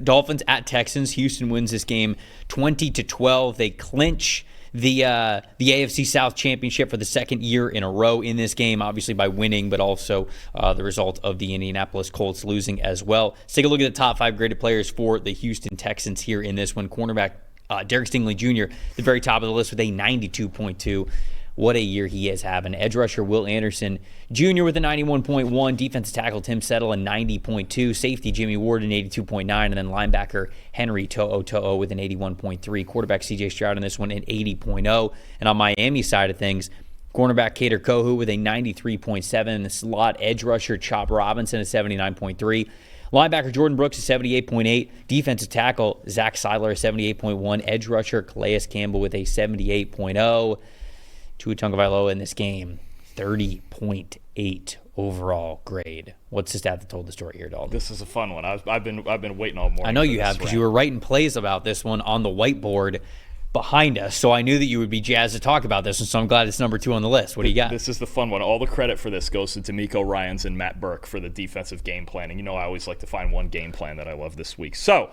Dolphins at Texans. Houston wins this game 20-12. They clinch the AFC South Championship for the second year in a row in this game, obviously by winning, but also the result of the Indianapolis Colts losing as well. Let's take a look at the top 5 graded players for the Houston Texans here in this one. Cornerback Derek Stingley Jr., the very top of the list with a 92.2. What a year he is having. Edge rusher Will Anderson Jr. with a 91.1. Defensive tackle Tim Settle a 90.2. Safety Jimmy Ward an 82.9. And then linebacker Henry To'o with an 81.3. Quarterback CJ Stroud in this one an 80.0. And on Miami's side of things, cornerback Kader Kohu with a 93.7. The slot edge rusher Chop Robinson a 79.3. Linebacker Jordan Brooks a 78.8. Defensive tackle Zach Seiler a 78.1. Edge rusher Calais Campbell with a 78.0. Tua Tagovailoa in this game, 30.8 overall grade. What's the stat that told the story here, Dalton? This is a fun one. I've been waiting all morning. I know you have, because you were writing plays about this one on the whiteboard behind us, so I knew that you would be jazzed to talk about this, and so I'm glad it's number 2 on the list. What do you got? This is the fun one. All the credit for this goes to D'Amico Ryans and Matt Burke for the defensive game planning. You know I always like to find one game plan that I love this week. So,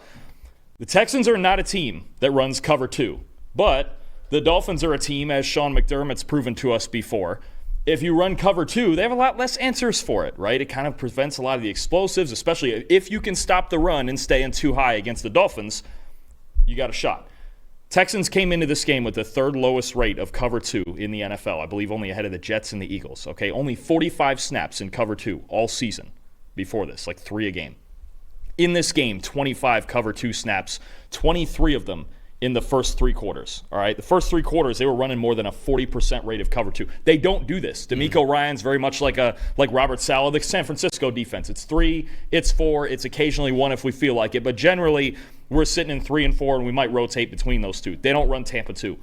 the Texans are not a team that runs cover 2, but the Dolphins are a team, as Sean McDermott's proven to us before. If you run cover 2, they have a lot less answers for it, right? It kind of prevents a lot of the explosives, especially if you can stop the run and stay in too high against the Dolphins, you got a shot. Texans came into this game with the 3rd lowest rate of cover 2 in the NFL. I believe only ahead of the Jets and the Eagles, okay? Only 45 snaps in cover 2 all season before this, like 3 a game. In this game, 25 cover 2 snaps, 23 of them in the first 3 quarters, all right? The first 3 quarters, they were running more than a 40% rate of cover 2. They don't do this. D'Amico Ryans very much like Robert Saleh, the San Francisco defense. It's 3, it's 4, it's occasionally 1 if we feel like it, but generally we're sitting in 3 and 4, and we might rotate between those 2. They don't run Tampa 2.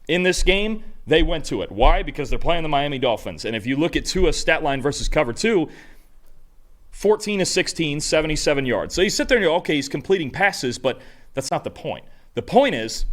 In this game, they went to it. Why? Because they're playing the Miami Dolphins, and if you look at Tua's stat line versus cover 2, 14 of 16, 77 yards. So you sit there and you go, okay, he's completing passes, but that's not the point. The point is,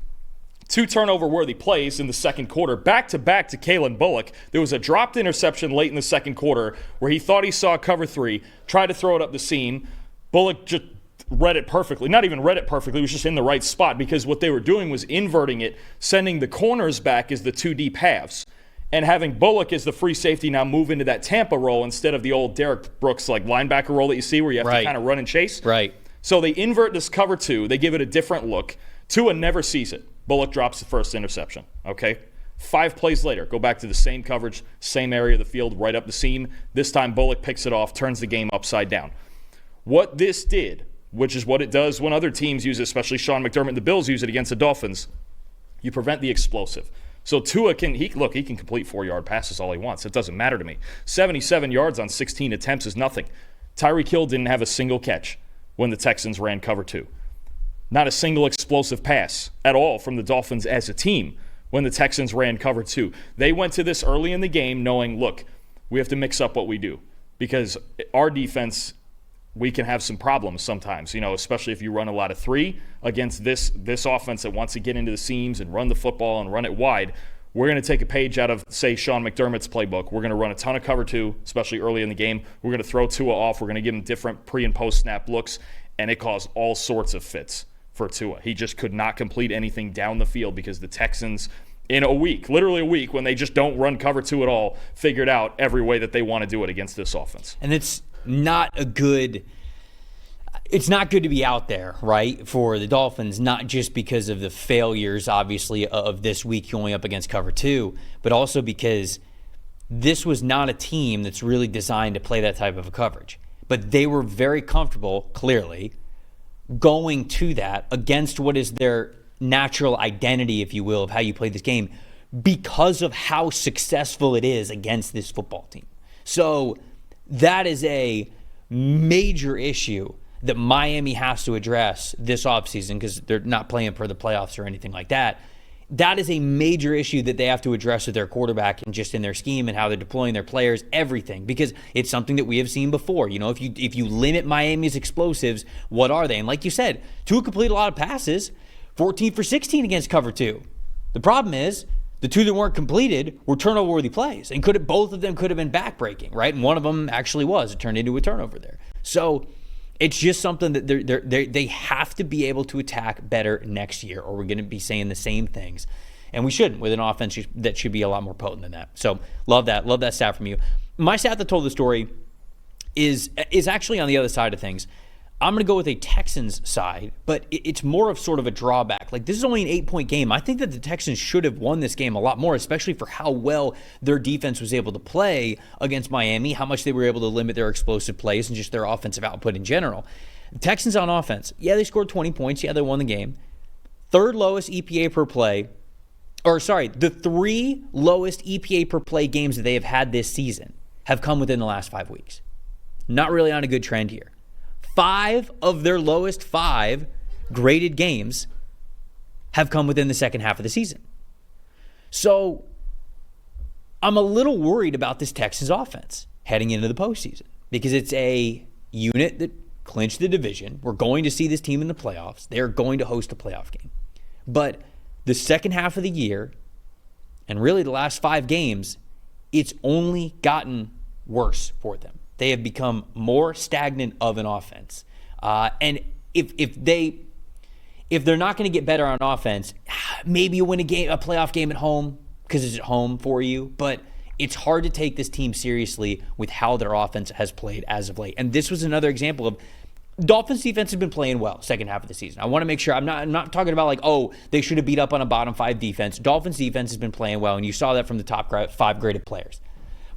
2 turnover-worthy plays in the second quarter, back-to-back to Kalen Bullock. There was a dropped interception late in the second quarter where he thought he saw cover 3, tried to throw it up the seam. Bullock just read it perfectly. Not even read it perfectly, it was just in the right spot, because what they were doing was inverting it, sending the corners back as the 2 deep halves, and having Bullock as the free safety now move into that Tampa role instead of the old Derek Brooks like linebacker role that you see where you have to kind of run and chase. Right. So they invert this cover 2. They give it a different look. Tua never sees it. Bullock drops the first interception, okay? 5 plays later, go back to the same coverage, same area of the field, right up the seam. This time Bullock picks it off, turns the game upside down. What this did, which is what it does when other teams use it, especially Sean McDermott and the Bills use it against the Dolphins, you prevent the explosive. So Tua can complete 4-yard passes all he wants. It doesn't matter to me. 77 yards on 16 attempts is nothing. Tyreek Hill didn't have a single catch when the Texans ran cover 2. Not a single explosive pass at all from the Dolphins as a team when the Texans ran cover 2. They went to this early in the game knowing, look, we have to mix up what we do because our defense, we can have some problems sometimes, especially if you run a lot of 3 against this offense that wants to get into the seams and run the football and run it wide. We're going to take a page out of, say, Sean McDermott's playbook. We're going to run a ton of cover 2, especially early in the game. We're going to throw Tua off. We're going to give him different pre- and post-snap looks, and it caused all sorts of fits for Tua. He just could not complete anything down the field because the Texans, in a week, literally a week, when they just don't run cover 2 at all, figured out every way that they want to do it against this offense. And it's not good to be out there, right, for the Dolphins, not just because of the failures, obviously, of this week going up against cover 2, but also because this was not a team that's really designed to play that type of a coverage. But they were very comfortable, clearly, going to that against what is their natural identity, if you will, of how you play this game because of how successful it is against this football team. So that is a major issue that Miami has to address this offseason because they're not playing for the playoffs or anything like that. That is a major issue that they have to address with their quarterback and just in their scheme and how they're deploying their players, everything, because it's something that we have seen before. If you limit Miami's explosives, what are they? And like you said, Tua completed a lot of passes, 14 for 16 against cover 2. The problem is the 2 that weren't completed were turnover-worthy plays, and both of them could have been backbreaking, right? And one of them actually was. It turned into a turnover there. So It's just something that they have to be able to attack better next year, or we're going to be saying the same things. And we shouldn't, with an offense that should be a lot more potent than that. So love that stat from you. My stat that told the story is actually on the other side of things. I'm going to go with a Texans side, but it's more of sort of a drawback. Like, this is only an 8-point game. I think that the Texans should have won this game a lot more, especially for how well their defense was able to play against Miami, how much they were able to limit their explosive plays and just their offensive output in general. The Texans on offense, yeah, they scored 20 points. Yeah, they won the game. Third lowest EPA per play. The 3 lowest EPA per play games that they have had this season have come within the last 5 weeks. Not really on a good trend here. 5 of their lowest 5 graded games have come within the second half of the season. So I'm a little worried about this Texans offense heading into the postseason because it's a unit that clinched the division. We're going to see this team in the playoffs. They're going to host a playoff game. But the second half of the year, and really the last 5 games, it's only gotten worse for them. They have become more stagnant of an offense. And if they're not going to get better on offense, maybe you win a playoff game at home because it's at home for you. But it's hard to take this team seriously with how their offense has played as of late. And this was another example of Dolphins defense has been playing well second half of the season. I want to make sure I'm not talking about like, oh, they should have beat up on a bottom 5 defense. Dolphins defense has been playing well, and you saw that from the top 5 graded players.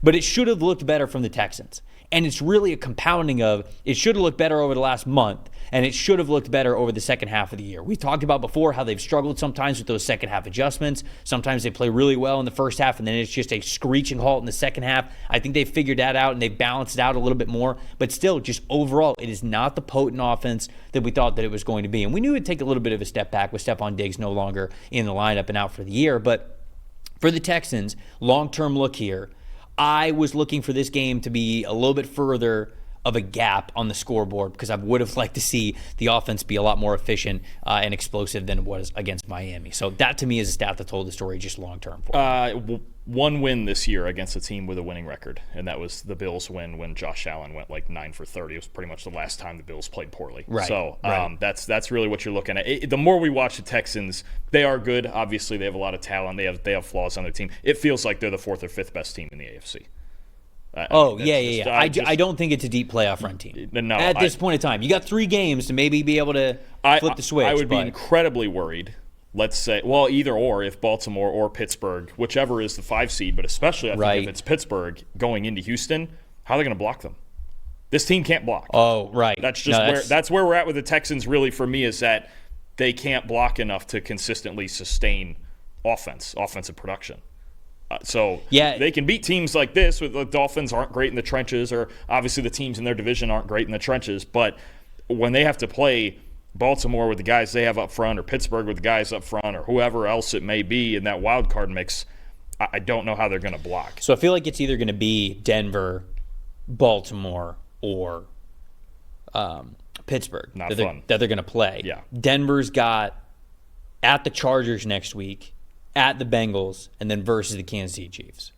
But it should have looked better from the Texans. And it's really a compounding of it should have looked better over the last month, and it should have looked better over the second half of the year. We talked about before how they've struggled sometimes with those second half adjustments. Sometimes they play really well in the first half, and then it's just a screeching halt in the second half. I think they've figured that out, and they've balanced it out a little bit more. But still, just overall, it is not the potent offense that we thought that it was going to be. And we knew it would take a little bit of a step back with Stephon Diggs no longer in the lineup and out for the year. But for the Texans, long-term look here, I was looking for this game to be a little bit further of a gap on the scoreboard because I would have liked to see the offense be a lot more efficient and explosive than it was against Miami. So that to me is a stat that told the story just long term for me. One win this year against a team with a winning record, and that was the Bills win when Josh Allen went like 9 for 30. It was pretty much the last time the Bills played poorly. Right. So right. That's really what you're looking at. The more we watch the Texans, they are good. Obviously, they have a lot of talent. They have flaws on their team. It feels like they're the 4th or 5th best team in the AFC. I don't think it's a deep playoff run team. No, at this point in time, you got 3 games to maybe be able to flip the switch. I would be incredibly worried. Let's say, well, either or, if Baltimore or Pittsburgh, whichever is the 5 seed, but especially I think if it's Pittsburgh going into Houston, how are they going to block them? This team can't block. Oh, right. That's just that's where we're at with the Texans. Really, for me, is that they can't block enough to consistently sustain offensive production. They can beat teams like this. With the Dolphins aren't great in the trenches, or obviously the teams in their division aren't great in the trenches. But when they have to play Baltimore with the guys they have up front, or Pittsburgh with the guys up front, or whoever else it may be in that wild card mix, I don't know how they're going to block. So I feel like it's either going to be Denver, Baltimore, or Pittsburgh that they're going to play. Yeah. Denver's got at the Chargers next week, at the Bengals, and then versus the Kansas City Chiefs.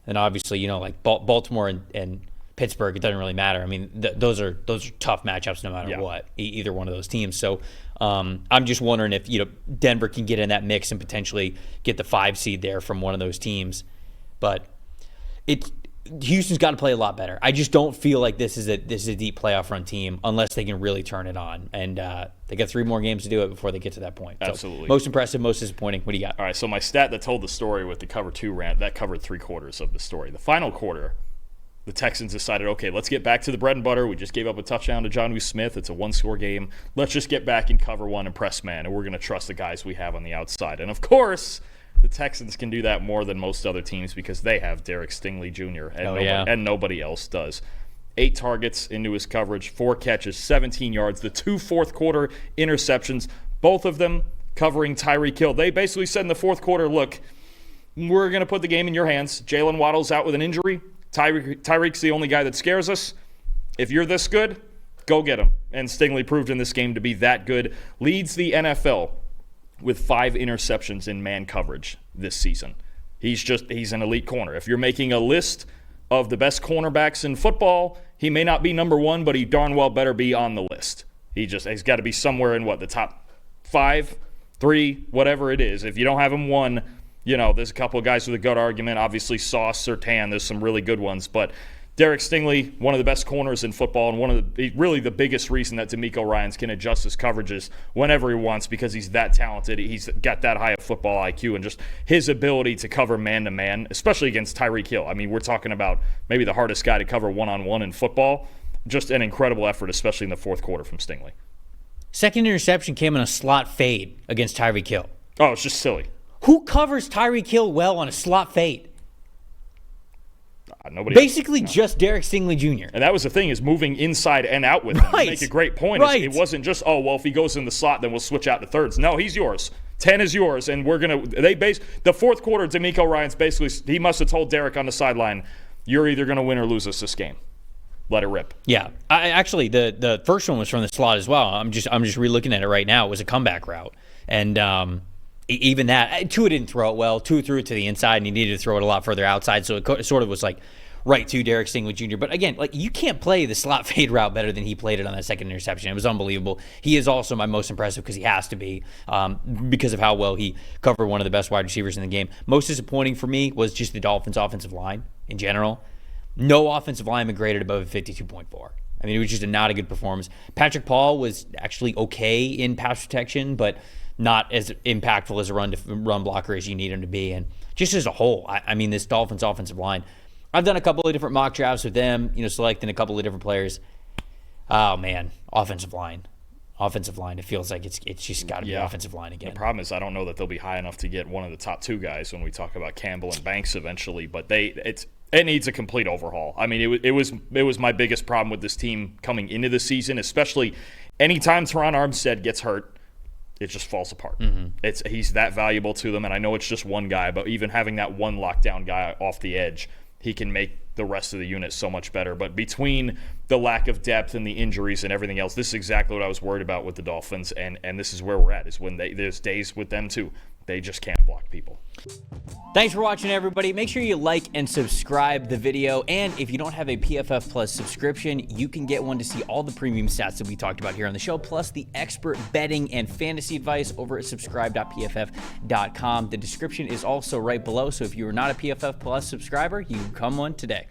And obviously, like Baltimore and Pittsburgh, it doesn't really matter. I mean, those are tough matchups no matter what, either one of those teams. So I'm just wondering if Denver can get in that mix and potentially get the 5 seed there from one of those teams. But Houston's got to play a lot better. I just don't feel like this is a deep playoff run team unless they can really turn it on. And they got 3 more games to do it before they get to that point. Absolutely. So, most impressive, most disappointing. What do you got? All right, so my stat that told the story with the cover 2 rant, that covered 3/4 of the story. The final quarter, the Texans decided, okay, let's get back to the bread and butter. We just gave up a touchdown to Jonnu Smith. It's a 1-score game. Let's just get back in cover 1 and press man, and we're going to trust the guys we have on the outside. And, of course, the Texans can do that more than most other teams because they have Derek Stingley Jr. And nobody else does. 8 targets into his coverage, 4 catches, 17 yards, the 2 fourth-quarter interceptions, both of them covering Tyreek Hill. They basically said in the fourth quarter, look, we're going to put the game in your hands. Jalen Waddle's out with an injury. Tyreek's the only guy that scares us. If you're this good, go get him. And Stingley proved in this game to be that good. Leads the NFL with 5 interceptions in man coverage this season. He's an elite corner. If you're making a list of the best cornerbacks in football. He may not be number one, but he darn well better be on the list. He's got to be somewhere in the top 5, 3, whatever it is. If you don't have him 1, there's a couple of guys with a good argument. Obviously, Sauce, Surtain, there's some really good ones. But Derek Stingley, one of the best corners in football, and really the biggest reason that DeMeco Ryans can adjust his coverages whenever he wants, because he's that talented. He's got that high of football IQ, and just his ability to cover man-to-man, especially against Tyreek Hill. I mean, we're talking about maybe the hardest guy to cover one-on-one in football. Just an incredible effort, especially in the fourth quarter from Stingley. Second interception came on a slot fade against Tyreek Hill. Oh, it's just silly. Who covers Tyreek Hill well on a slot fade? Nobody Basically else. No. just Derek Stingley Jr. And that was the thing, is moving inside and out with him. Right. You make a great point. Right. It wasn't just, if he goes in the slot, then we'll switch out to thirds. No, he's yours. 10 is yours, and the fourth quarter, DeMeco Ryans basically, he must have told Derek on the sideline, you're either going to win or lose us this game. Let it rip. Yeah. Actually, the first one was from the slot as well. I'm just re-looking at it right now. It was a comeback route. And even that, Tua didn't throw it well. Tua threw it to the inside, and he needed to throw it a lot further outside, so it sort of was like right to Derek Stingley Jr. But again, you can't play the slot fade route better than he played it on that second interception. It was unbelievable. He is also my most impressive because he has to be, because of how well he covered one of the best wide receivers in the game. Most disappointing for me was just the Dolphins' offensive line in general. No offensive lineman graded above a 52.4. I mean, it was just not a good performance. Patrick Paul was actually okay in pass protection, but not as impactful as a run blocker as you need him to be. And just as a whole, I mean, this Dolphins offensive line, I've done a couple of different mock drafts with them, selecting a couple of different players. Oh, man, offensive line. It feels like it's just got to be offensive line again. The problem is I don't know that they'll be high enough to get one of the top 2 guys when we talk about Campbell and Banks eventually, but it needs a complete overhaul. I mean, it was my biggest problem with this team coming into the season, especially anytime Teron Armstead gets hurt, it just falls apart. Mm-hmm. He's that valuable to them, and I know it's just one guy, but even having that one lockdown guy off the edge, he can make the rest of the unit so much better. But between the lack of depth and the injuries and everything else, this is exactly what I was worried about with the Dolphins, and this is where we're at, is when there's days with them too. They just can't block people. Thanks for watching, everybody. Make sure you like and subscribe the video. And if you don't have a PFF Plus subscription, you can get one to see all the premium stats that we talked about here on the show, plus the expert betting and fantasy advice over at subscribe.pff.com. The description is also right below, so if you are not a PFF Plus subscriber, you can become one today.